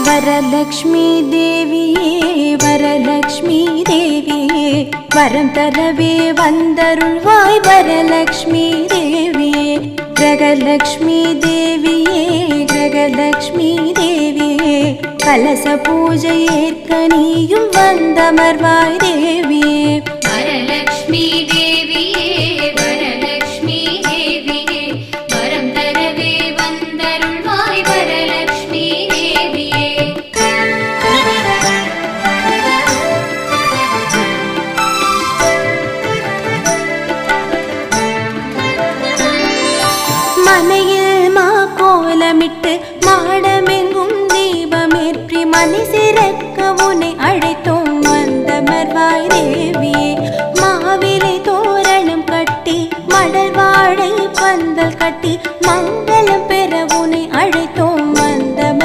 வரலக்ஷ்மி தேவியே வரலக்ஷ்மி தேவியே வரம் தரவே வந்தருள்வாய் வரலக்ஷ்மி தேவியே கிரகலக்ஷ்மி தேவியே கிரகலக்ஷ்மி தேவியே கலச பூஜை ஏற்க நீயும் வந்தமர்வாய் தேவியே வரலக்ஷ்மி தேவியே வரலக்ஷ்மி தேவியே வரம் தரவே வந்தருள்வாய் வரலக்ஷ்மி தேவியே மனையில் மா கோலமிட்டு மாடமெங்கும் தீபமேற்றி மனை சிறக்க உன்னை அழைத்தோம் வந்தமர்வாய் தேவியே மாவிலை தோரணம் கட்டி மடல் வாழை பந்தல் கட்டி மங்களம்